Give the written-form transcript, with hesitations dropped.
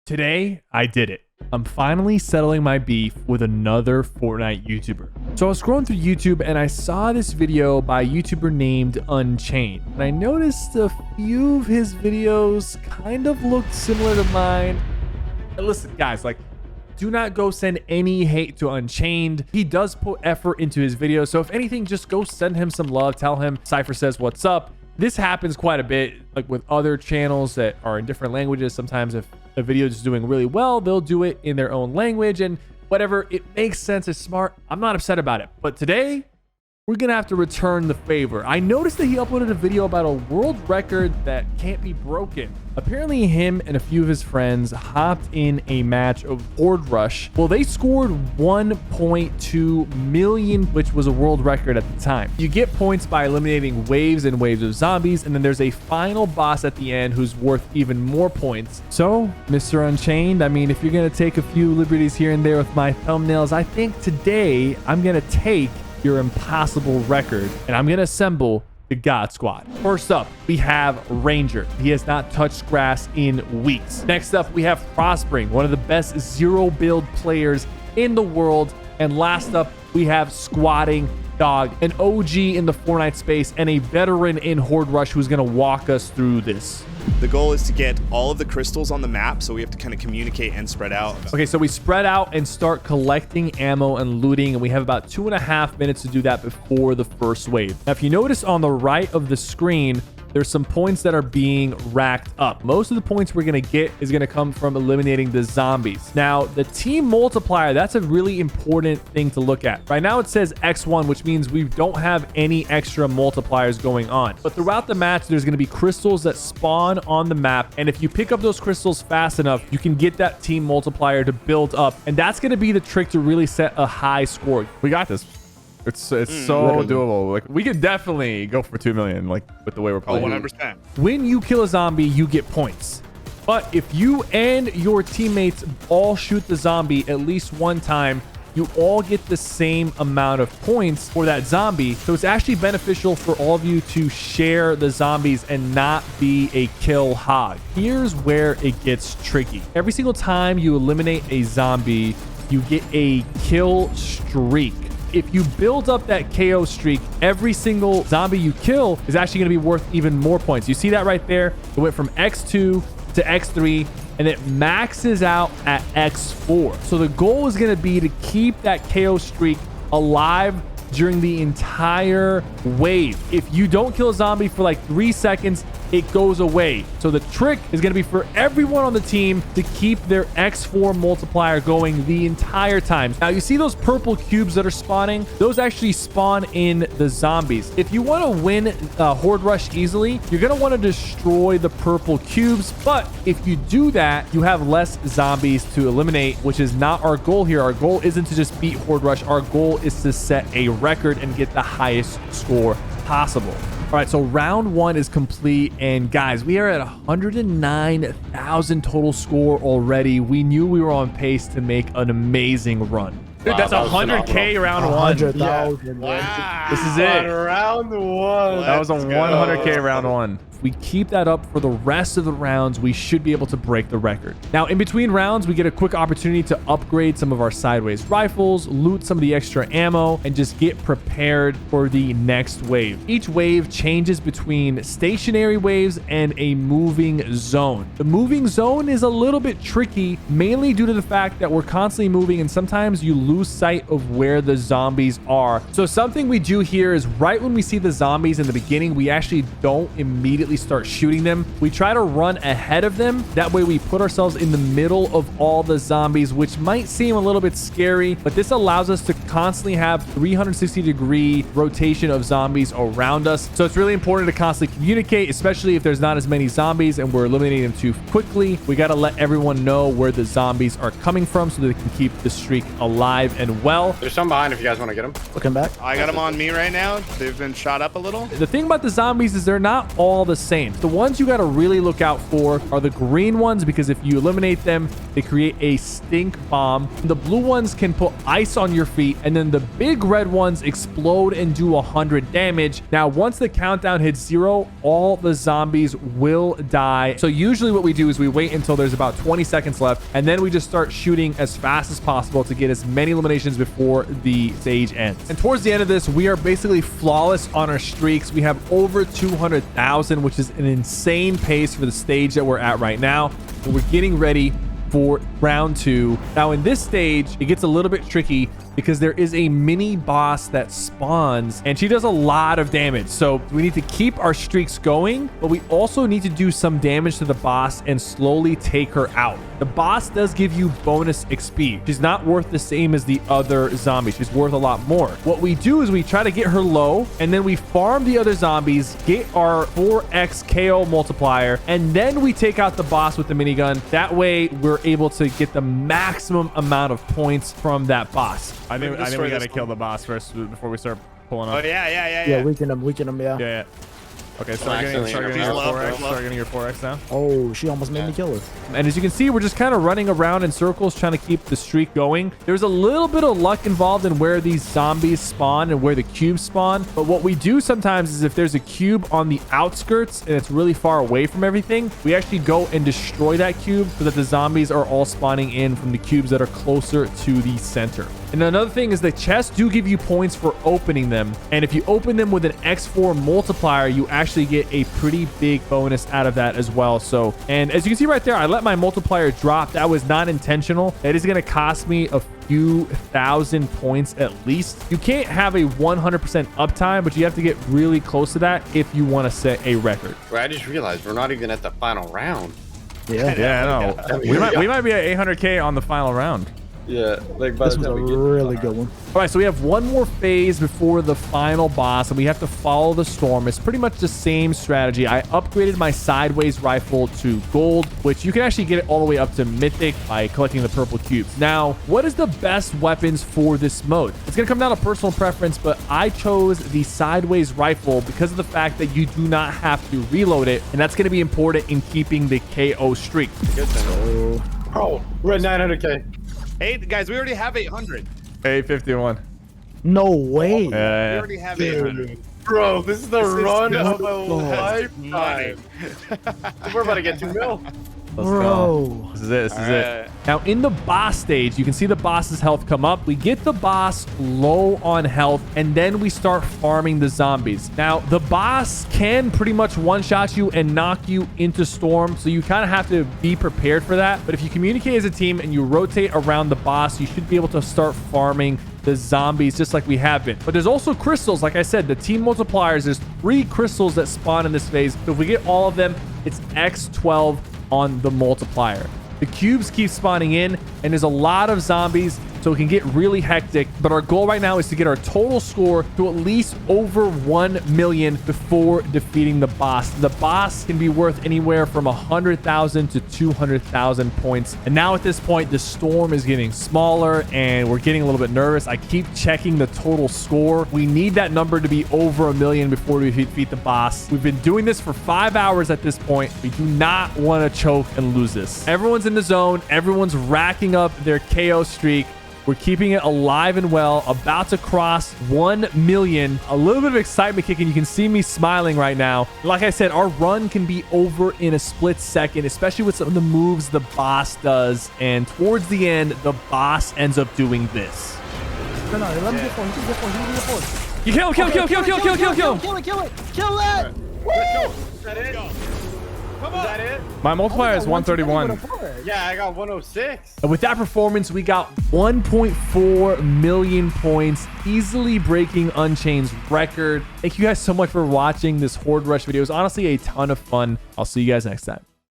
Today, I did it. I'm finally settling my beef with another Fortnite YouTuber. So I was scrolling through YouTube and I saw this video by a YouTuber named Unchained. And I noticed a few of his videos kind of looked similar to mine. And listen, guys, like, do not go send any hate to Unchained. He does put effort into his videos. So if anything, just go send him some love. Tell him Sypher says what's up. This happens quite a bit, like with other channels that are in different languages. Sometimes if a video is doing really well, they'll do it in their own language and whatever. It makes sense. It's smart. I'm not upset about it. But today, we're going to have to return the favor. I noticed that he uploaded a video about a world record that can't be broken. Apparently, him and a few of his friends hopped in a match of Horde Rush. Well, they scored 1.2 million, which was a world record at the time. You get points by eliminating waves and waves of zombies, and then there's a final boss at the end who's worth even more points. So, Mr. Unchained, I mean, if you're going to take a few liberties here and there with my thumbnails, I think today I'm going to take your impossible record and I'm going to assemble the God Squad. First up, we have Ranger. He has not touched grass in weeks. Next up, we have Frostspring, one of the best zero build players in the world. And last up, we have Squatting Dog, an OG in the Fortnite space and a veteran in Horde Rush who's going to walk us through this. The goal is to get all of the crystals on the map, so we have to kind of communicate and spread out. Okay, so we spread out and start collecting ammo and looting, and we have about 2.5 minutes to do that before the first wave. Now, if you notice on the right of the screen, there's some points that are being racked up. Most of the points we're going to get is going to come from eliminating the zombies. Now, the team multiplier, that's a really important thing to look at. Right now, it says X1, which means we don't have any extra multipliers going on. But throughout the match, there's going to be crystals that spawn on the map. And if you pick up those crystals fast enough, you can get that team multiplier to build up. And that's going to be the trick to really set a high score. We got this. It's so doable. Like, we could definitely go for 2 million, like with the way we're playing. 100%. When you kill a zombie, you get points. But if you and your teammates all shoot the zombie at least one time, you all get the same amount of points for that zombie. So it's actually beneficial for all of you to share the zombies and not be a kill hog. Here's where it gets tricky. Every single time you eliminate a zombie, you get a kill streak. If you build up that KO streak, every single zombie you kill is actually going to be worth even more points. You see that right there? It went from X2 to X3 and it maxes out at X4. So the goal is going to be to keep that KO streak alive during the entire wave. If you don't kill a zombie for like 3 seconds, it goes away. So the trick is going to be for everyone on the team to keep their X4 multiplier going the entire time. Now, you see those purple cubes that are spawning? Those actually spawn in the zombies. If you want to win Horde Rush easily, you're going to want to destroy the purple cubes. But if you do that, you have less zombies to eliminate, which is not our goal here. Our goal isn't to just beat Horde Rush. Our goal is to set a record and get the highest score possible. All right, so round one is complete, and guys, we are at 109,000 total score already. We knew we were on pace to make an amazing run. Dude, that's 100K round one. 100,000. Wow. This is it. Round one. That was a 100K round one. If we keep that up for the rest of the rounds, we should be able to break the record. Now, in between rounds, we get a quick opportunity to upgrade some of our sideways rifles, loot some of the extra ammo, and just get prepared for the next wave. Each wave changes between stationary waves and a moving zone. The moving zone is a little bit tricky, mainly due to the fact that we're constantly moving and sometimes you lose sight of where the zombies are. So something we do here is right when we see the zombies in the beginning, we actually don't immediately start shooting them. We try to run ahead of them. That way we put ourselves in the middle of all the zombies, which might seem a little bit scary, but this allows us to constantly have 360-degree rotation of zombies around us. So it's really important to constantly communicate, especially if there's not as many zombies and we're eliminating them too quickly. We got to let everyone know where the zombies are coming from so that they can keep the streak alive and well. There's some behind if you guys want to get them. Looking back. I got them on me right now. They've been shot up a little. The thing about the zombies is they're not all the same. The ones you got to really look out for are the green ones, because if you eliminate them, they create a stink bomb. The blue ones can put ice on your feet, and then the big red ones explode and do 100 damage. Now, once the countdown hits 0, all the zombies will die. So usually what we do is we wait until there's about 20 seconds left, and then we just start shooting as fast as possible to get as many eliminations before the stage ends. And towards the end of this, we are basically flawless on our streaks. We have over 200,000, which is an insane pace for the stage that we're at right now. And we're getting ready for round 2. Now in this stage, it gets a little bit tricky because there is a mini boss that spawns and she does a lot of damage. So we need to keep our streaks going, but we also need to do some damage to the boss and slowly take her out. The boss does give you bonus XP. She's not worth the same as the other zombies. She's worth a lot more. What we do is we try to get her low, and then we farm the other zombies, get our 4x KO multiplier, and then we take out the boss with the minigun. That way we're able to get the maximum amount of points from that boss. I think we gotta kill the boss first before we start pulling up. Oh Yeah, weaken him, yeah. Yeah. Okay, start getting your 4x. Start getting your 4x now. Oh, she almost made me kill her. And as you can see, we're just kind of running around in circles trying to keep the streak going. There's a little bit of luck involved in where these zombies spawn and where the cubes spawn. But what we do sometimes is if there's a cube on the outskirts and it's really far away from everything, we actually go and destroy that cube so that the zombies are all spawning in from the cubes that are closer to the center. And another thing is the chests do give you points for opening them. And if you open them with an X4 multiplier, you actually get a pretty big bonus out of that as well. So, and as you can see right there, I let my multiplier drop. That was not intentional. It is going to cost me a few thousand points at least. You can't have a 100% uptime, but you have to get really close to that if you want to set a record. Well, I just realized we're not even at the final round. Yeah, I know. We might be at 800K on the final round. Yeah, like by This was a really good one. All right, so we have one more phase before the final boss, and we have to follow the storm. It's pretty much the same strategy. I upgraded my sideways rifle to gold, which you can actually get it all the way up to mythic by collecting the purple cubes. Now, what is the best weapons for this mode? It's gonna come down to personal preference, but I chose the sideways rifle because of the fact that you do not have to reload it, and that's gonna be important in keeping the KO streak. Oh, we're at 900K. Hey, guys, we already have 800. 851. No way. We already have 800. Bro, this is the run of a lifetime. lifetime. We're about to get 2 mil. Let's Bro. go. This is it. This is it. Now, in the boss stage, you can see the boss's health come up. We get the boss low on health, and then we start farming the zombies. Now, the boss can pretty much one-shot you and knock you into storm, so you kind of have to be prepared for that. But if you communicate as a team and you rotate around the boss, you should be able to start farming the zombies just like we have been. But there's also crystals. Like I said, the team multipliers, there's 3 crystals that spawn in this phase. So if we get all of them, it's X12 on the multiplier. The cubes keep spawning in, and there's a lot of zombies, so it can get really hectic. But our goal right now is to get our total score to at least over 1 million before defeating the boss. The boss can be worth anywhere from 100,000 to 200,000 points. And now at this point, the storm is getting smaller, and we're getting a little bit nervous. I keep checking the total score. We need that number to be over 1 million before we defeat the boss. We've been doing this for 5 hours at this point. We do not want to choke and lose this. Everyone's in the zone. Everyone's racking up their KO streak. We're keeping it alive and well, about to cross 1 million. A little bit of excitement kicking. You can see me smiling right now. Like I said, our run can be over in a split second, especially with some of the moves the boss does. And towards the end, the boss ends up doing this. No, let me get one. Get one. You kill it. Kill that. Is that it? Come on. Is that it? My multiplier is 131. Yeah, I got 106. And with that performance, we got 1.4 million points, easily breaking Unchained's record. Thank you guys so much for watching this Horde Rush video. It was honestly a ton of fun. I'll see you guys next time.